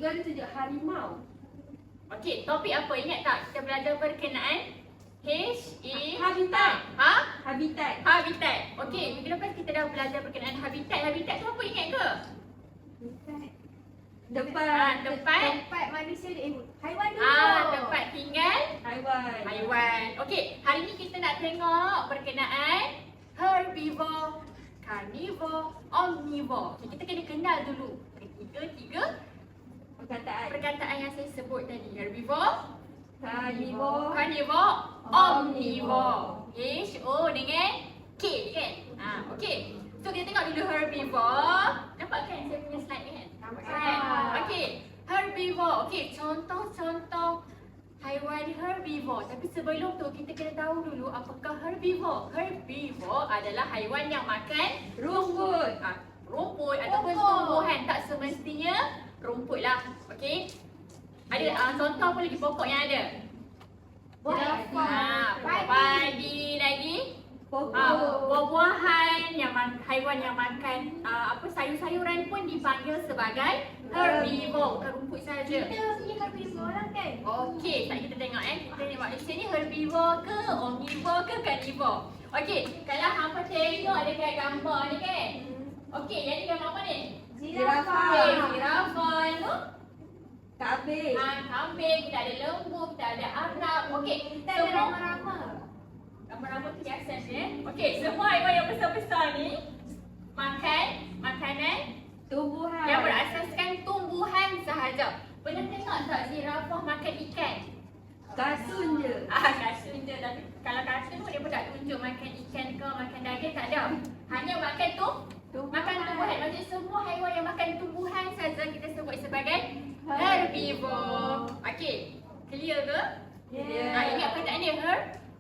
cikgu ada tunjuk harimau. Okey, topik apa? Ingat tak? Kita belajar berkenaan Habitat. Ha? Habitat. Habitat. Okey, minggu lepas kita dah belajar berkenaan habitat. Habitat tu apa ingat ke? Tempat manusia haiwan dulu. Tempat tinggal haiwan. haiwan. Okey, hari ni kita nak tengok berkenaan herbivore, carnivore, omnivore. Okay, kita kena kenal dulu tiga perkataan yang saya sebut tadi. Herbivore, carnivore, omnivore. H-O dengan K kan? Okey. So kita tengok dulu herbivore. Nampak kan saya punya slide ni kan? Nampak. Okey. Herbivore. Okey, contoh-contoh haiwan herbivore. Tapi sebelum tu kita kena tahu dulu apakah herbivore. Herbivore adalah haiwan yang makan Rumput. rumput ataupun tumbuhan. Tak semestinya rumput lah. Okey. Ada contoh apa lagi pokok yang ada? Padi lagi. Buah-buahan yang haiwan yang makan sayur-sayuran pun dipanggil sebagai herbivore. Bukan rumput saja. Kita punya herbivore lah kan? Okey, kita tengok Kita tengok manusia ni herbivore ke, omnivore ke, carnivore. Okey, kalau hampa tengok dekat gambar ni kan. Okey, yang ni gambar apa ni? Zirafah. Okey, zirafah tu. Kambing. Kambing, kita ada lembu, kita ada arab. Okey, Kita ada rama-rama. Rama-rama tu biasa je. Okey, semua haiwan yang besar-besar ni makan makanan Tumbuhan. yang berasaskan tumbuhan sahaja. Pernah tengok tak zirafah makan ikan? Kartun je. Kartun je. Tapi kalau kartun pun dia pun tak tunjuk makan ikan ke makan daging, tak ada. Hanya makan makan tumbuhan. Maksudnya semua haiwan yang makan tumbuhan saja kita sebut sebagai herbivore. Okey, clear ke? Ingat perkataan dia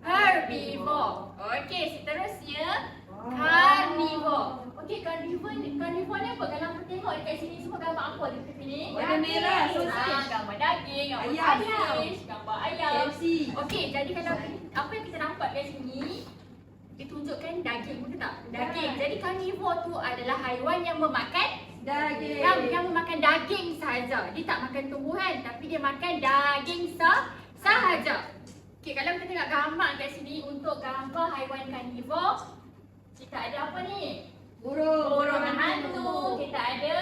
herbivore. Okey, seterusnya carnivore. Okey, carnivore ni apa? Kalau kita tengok dekat sini semua gambar apa dekat sini? Warna merah, sausage. Gambar daging, gambar Ayam. sausage, gambar ayam. KFC. Okey, jadi kalau apa yang kita nampak kat sini ditunjukkan daging, betul tak? Daging. Jadi carnivore tu adalah haiwan yang memakan Daging. yang memakan daging sahaja. Dia tak makan tumbuhan tapi dia makan daging sahaja. Okey, kalau kita tengok gambar kat sini untuk gambar haiwan carnivore, kita ada apa ni? Burung hantu. Kita ada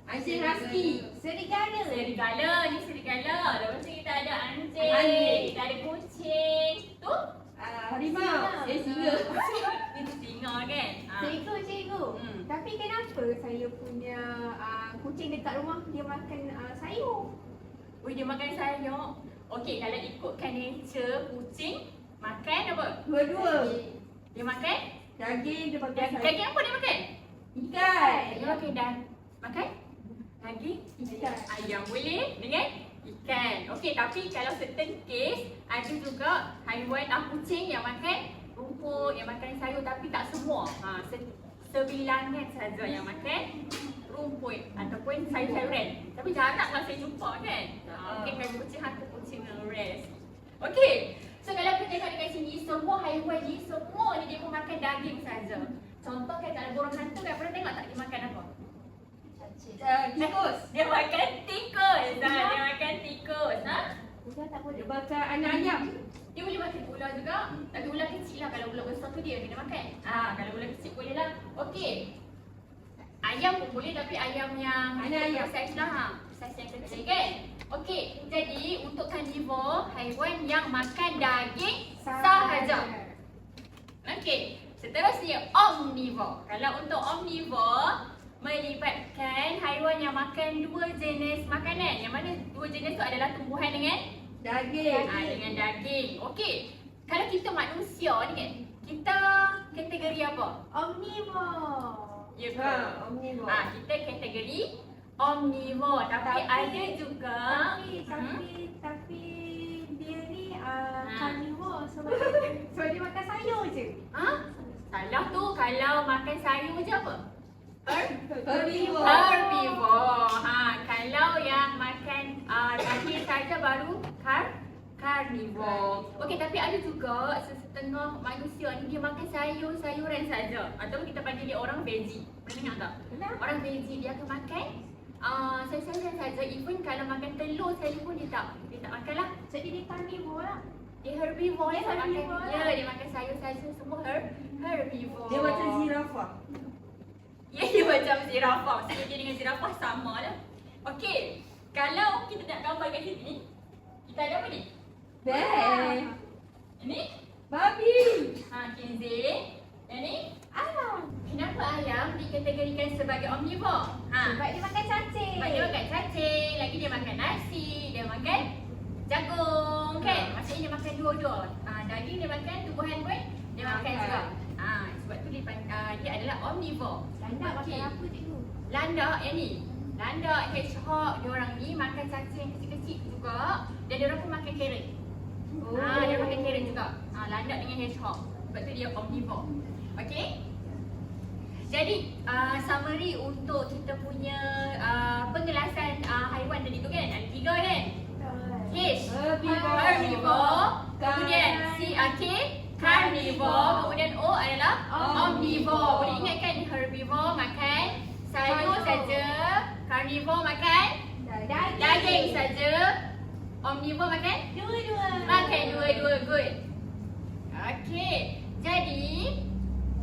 Anjing husky. Serigala. Ni serigala. Lepas tu kita ada anjing. Kita ada kucing. Tu Harimau. Singa. itu singa kan? Cikgu. Tapi kenapa saya punya kucing dekat rumah dia makan sayur? Dia makan sayur. Okey, kalau ikutkan nature, kucing makan apa? Dua-dua. Dia makan? Daging dia makan sayur. Daging apa dia makan? Ikan. Dia makan daging Ikan. ayam boleh dengan ikan. Okey, tapi kalau certain case ada juga haiwan kucing yang makan rumput, yang makan sayur tapi tak semua. Sebilangan saja yang makan rumput ataupun sayur-sayuran. Tapi jaranglah saya jumpa kan. Mungkin kan kucing hantu, kucing rest. Okey. So kalau kita tengok dekat sini semua haiwan ni semua ni dia pun makan daging saja. Contoh kan kalau burung hantu kan pernah tengok tak dia makan apa? Tikus. Dia makan tikus. Dia makan tikus. Ular tak boleh. Dia makan anak ayam. Dia boleh makan ular juga. Tapi ular kecil lah. Kalau ular besar tu dia kena makan. Kalau ular kecil boleh lah. Okey. Ayam pun boleh tapi ayam yang Anak ayam. saiz lah. Saiz yang kecil kan? Okey. Jadi untuk carnivore, haiwan yang makan daging sahaja. Okey. Seterusnya omnivore. Kalau untuk omnivore melibatkan haiwan yang makan dua jenis makanan. Yang mana dua jenis tu adalah tumbuhan dengan Daging. dengan daging. Okey. Kalau kita manusia ni kan, kita kategori apa? Omnivore. Ya ke? Omnivore. Kita kategori omnivore. Tapi ada juga Tapi dia ni carnivore sebab dia makan sayur je. salah tu kalau makan sayur je apa? Herbivore. Herbivore. Kalau yang makan daging saja baru carnivore. Okey, tapi ada juga setengah manusia ni dia makan sayur-sayuran saja. Atau kita panggil dia orang veggie. Pernah dengar tak? Kenapa? Orang veggie dia akan makan Saya saja. Even kalau makan telur saya pun dia tak makan lah. Jadi dia carnivore lah. Dia herbivore. Dia herbivore Ya, lah. dia makan sayur saja semua herbivore. Dia macam zirafah. Ya, dia macam zirafah. Maksudnya dia dengan zirafah sama lah. Okey, kalau kita nak gambar kat sini, kita ada apa ni? Bear. Ini? Babi. Kinzih. Yang ni? Ayam. Kenapa ayam dikategorikan sebagai omnivore? Sebab dia makan cacing. Sebab dia makan cacing, lagi dia makan nasi, dia makan jagung kan? Maksudnya dia makan dua-dua. Daging dia makan, tumbuhan pun dia makan juga. Sebab tu dia adalah omnivore. Landak makan Okey. apa cikgu? Landak yang ni. Landak, hedgehog, diorang ni makan cacing kecil-kecil juga dan diorang pun makan carrot. Dia makan carrot juga. Landak dengan hedgehog. Sebab tu dia omnivore. Okey? Jadi, summary untuk kita punya pengelasan haiwan tadi tu kan? Ada 3 kan? H, herbivore, kemudian C, carnivore, kemudian O adalah omnivore. Boleh ingat kan herbivore makan sayur saja, carnivore makan daging saja, omnivore makan Dua-dua. makan dua-dua. Good. Okey. Jadi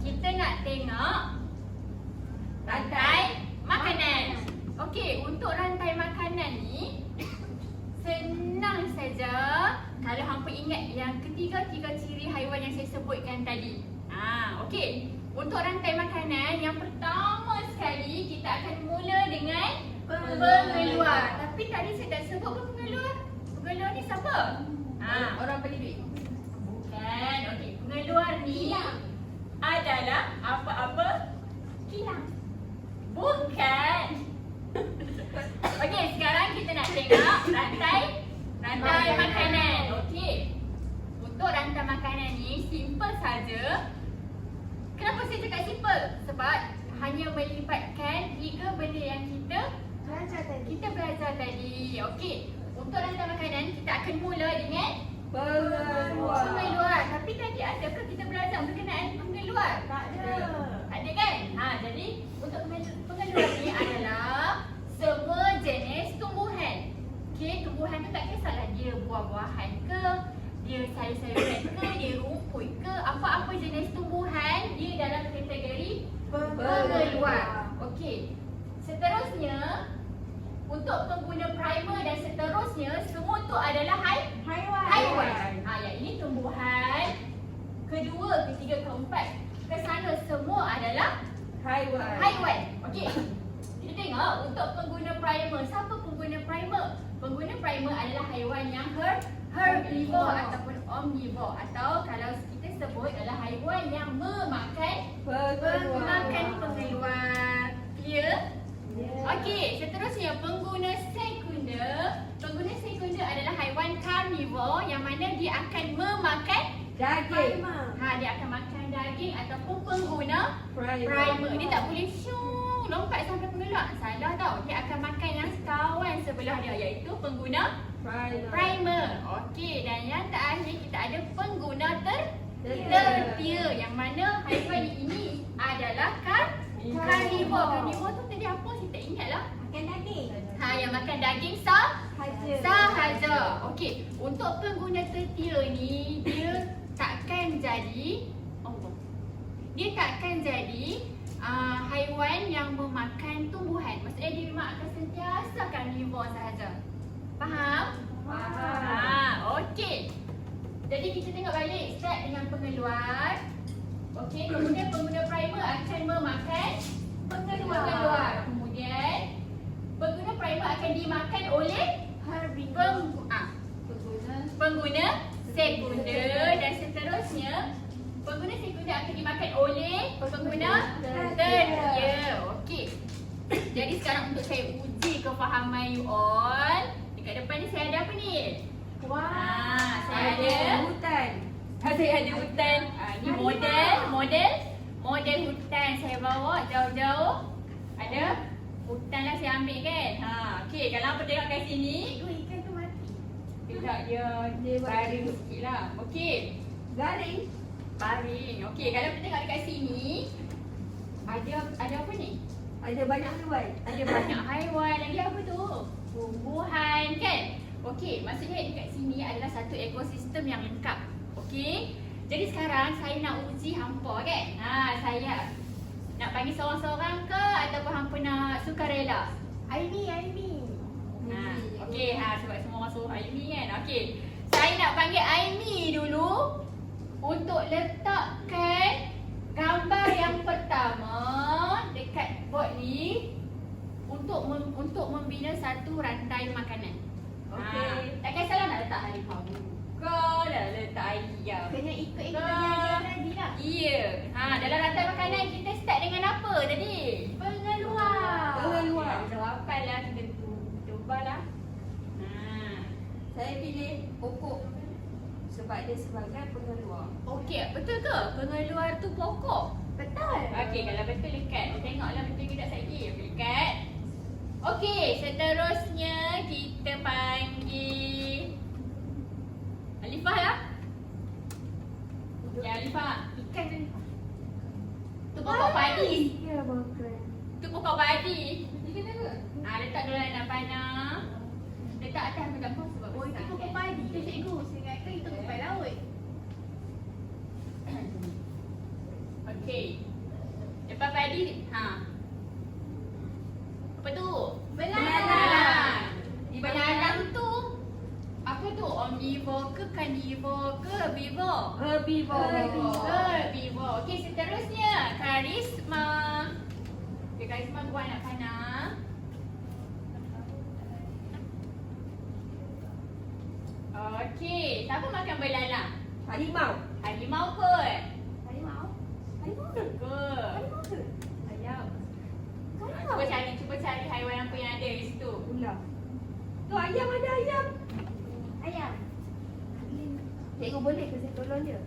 kita nak tengok rantai makanan. Okey, untuk rantai makanan ni senang saja kalau hampa ingat yang tiga ciri haiwan yang saya sebutkan tadi. Okey. Untuk rantai makanan yang pertama sekali kita akan mula dengan pengeluar. Tapi tadi saya tak sebut pun pengeluar. Pengeluar ni siapa? Orang pendidik. Bukan. Okey, pengeluar ni adalah apa-apa Kilang. bukan. Okey, sekarang kita nak tengok rantai makanan. Okey. Untuk rantai makanan ni simple saja. Kenapa saya cakap simple? Sebab hanya melibatkan 3 benda yang kita belajar tadi. Okey. Untuk rantai makanan kita akan mula dengan pengeluar. Tapi tadi adakah kita belajar berkenaan pengeluar? Tak ada. Tak ada kan? Jadi untuk pengeluar ni adalah semua jenis tumbuhan. Okey, tumbuhan tu tak kisahlah dia buah-buahan ke, dia sayur-sayuran ke, dia rumput ke, apa-apa jenis tumbuhan dia dalam kategori pengeluar. Okey. Seterusnya untuk pengguna primer dan seterusnya semua tu adalah haiwan. Yang ini tumbuhan. Kedua, ketiga, keempat ke sana semua adalah haiwan. Okey. Kita tengok untuk pengguna primer. Siapa pengguna primer? Pengguna primer adalah haiwan yang herbivore ataupun omnivore, atau kalau kita sebut adalah haiwan yang memakan pengeluar. Ya? Okey, seterusnya pengguna sekunder. Pengguna sekunder adalah haiwan karnivore yang mana dia akan memakan Daging. dia akan makan daging ataupun pengguna primer. Dia tak boleh lompat sampai pengeluar. Salah tau. Dia akan makan yang kawan sebelah dia, iaitu pengguna primer. Okey, dan yang terakhir kita ada pengguna tertier yang mana haiwan ini adalah karnivore. Karnivore tu tadi apa? Saya tak ingat lah. Makan daging. Yang makan daging sahaja. Okey, untuk pengguna tertier ni dia takkan jadi haiwan yang memakan tumbuhan. Maksudnya dia memang akan sentiasa karnivore sahaja. Faham? Okey. Jadi kita tengok balik start dengan pengeluar. Okey, kemudian pengguna primer akan memakan pengeluar. Kemudian pengguna primer akan dimakan oleh pengguna sekunder, dan seterusnya pengguna sekunder akan dimakan oleh pengguna tertier. Okey. Jadi sekarang untuk saya uji kefahaman you all, dekat depan ni saya ada apa ni? Saya ada hutan. Saya ada hutan. Ni model hutan saya bawa jauh-jauh. Ada hutan lah saya ambil kan. Okey, kalau apa tengok kat sini, Ikan tu mati. tidak dia baring sikit lah. Okey. Garing. Okey, kalau kita tengok dekat sini, ada apa ni? Ada banyak haiwan. Ada banyak haiwan. Lagi apa tu? Tumbuhan kan? Okey, maksudnya dekat sini adalah satu ekosistem yang lengkap. Okey. Jadi sekarang saya nak uji hampa kan? Saya nak panggil seorang-seorang ke ataupun hampa nak sukarela? Aini. Okey, sebab semua orang suruh Aini kan. Okey. Saya nak panggil Aini dulu untuk letakkan gambar yang pertama dekat board ni untuk membina satu rantai makanan. Okey. Tak kisahlah nak letak harimau kau dah letak ayam. Kena ikut-ikut Ke? yang dia tadi lah. Ya. Dalam rantai makanan kita start dengan apa tadi? Pengeluar. Pengeluar. Jawapan lah kita cubalah. Saya pilih pokok sebab dia sebagai pengeluar. Okey, betul ke? Pengeluar tu pokok. Betul. Okey, kalau betul dekat. Tengoklah betul ke tak sekali. Dekat. Okey, seterusnya kita panggil Alifah lah. Ya, Alifah. Ikan ni. Tu pokok padi. Ya, bukan. Tu pokok padi. Ikan apa? Letak dulu anak panah. Letak atas macam tu sebab Oh, itu besar, pokok kan? padi tu cikgu. Saya ingatkan itu kupai laut. Okey. Lepas padi, apa tu? Belalang. Di belalang tu apa tu? Omnivore ke carnivore ke herbivore? Herbivore. Okey, seterusnya Karisma. Okey, Karisma buat anak panah. Okey, siapa makan belalang? Harimau. Harimau kot. Harimau. Harimau ke? Ke? Harimau ke? Ayam. Harimau. Cuba cari haiwan apa yang ada di situ. Ular. Tu ayam, ada ayam. Ayam. Cikgu boleh ke saya tolong dia?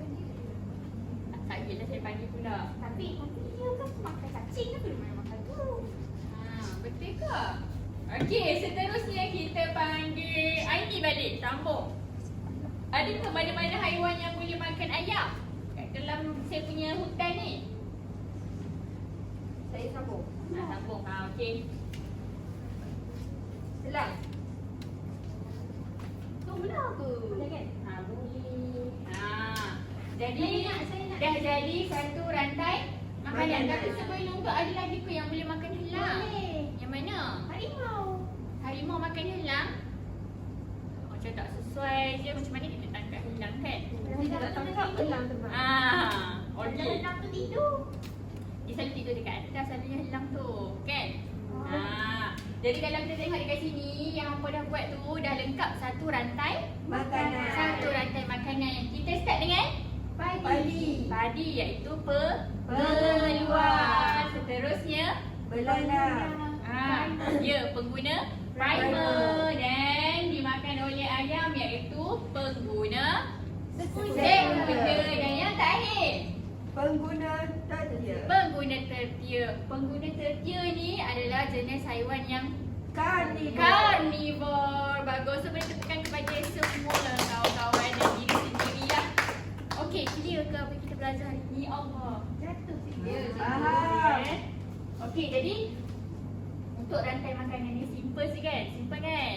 Tak lah saya panggil pula. Tapi dia kan makan cacing ke belum makan tu? Betul ke? Okey, seterusnya kita panggil Aini balik, sambung. Ada ke mana-mana haiwan yang boleh makan ayam kat dalam saya punya hutan ni? Saya sambung. Sambung. Okey. Selang. Tu ular ke? Boleh kan? Bunyi. Jadi Saya nak. dah jadi satu rantai makanan. Makanan. Tapi sebelum tu ada lagi ke yang boleh makan helang? Boleh. Yang mana? Harimau. Harimau makan helang? Macam tak sesuai je. Macam mana kita tangkap helang kan? Kita tak tangkap elang terbang. Kalau Okey. nak tu tidur. Dia selalu tidur dekat atas selalunya helang tu, kan? Jadi kalau kita tengok dekat sini, yang hampa dah buat tu dah lengkap satu rantai. Makanan. Satu rantai makanan. Kita start dengan Padi. padi, iaitu Pengeluar. Seterusnya, Belalang. ya, pengguna primer. Dan dimakan oleh ayam iaitu pengguna sekunda. Dan yang terakhir, Pengguna tertiya. pengguna tertia. Pengguna tertia ni adalah jenis haiwan yang Karnivor. Bagus. So boleh tepukan kepada semua kawan-kawan dan diri sendiri lah. Okey, clear ke apa yang kita belajar hari ni? Allah. Jatuh sih. Ya, Faham. Okey, jadi untuk rantai makanan ni simple sih kan? Simple kan?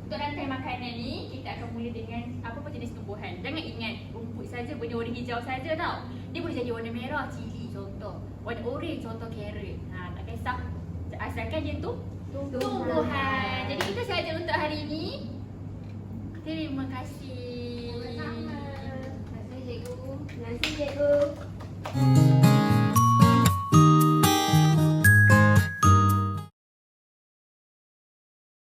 Untuk rantai makanan ni kita akan mula dengan apa-apa jenis tumbuhan. Jangan ingat rumput saja, benda warna hijau saja tau. Dia boleh jadi warna merah, cili contoh. Warna orange contoh carrot. Tak kisah. Asalkan dia tu tumbuhan. Jadi itu saja untuk hari ini. Terima kasih. Sama-sama. Terima kasih cikgu. Terima kasih cikgu.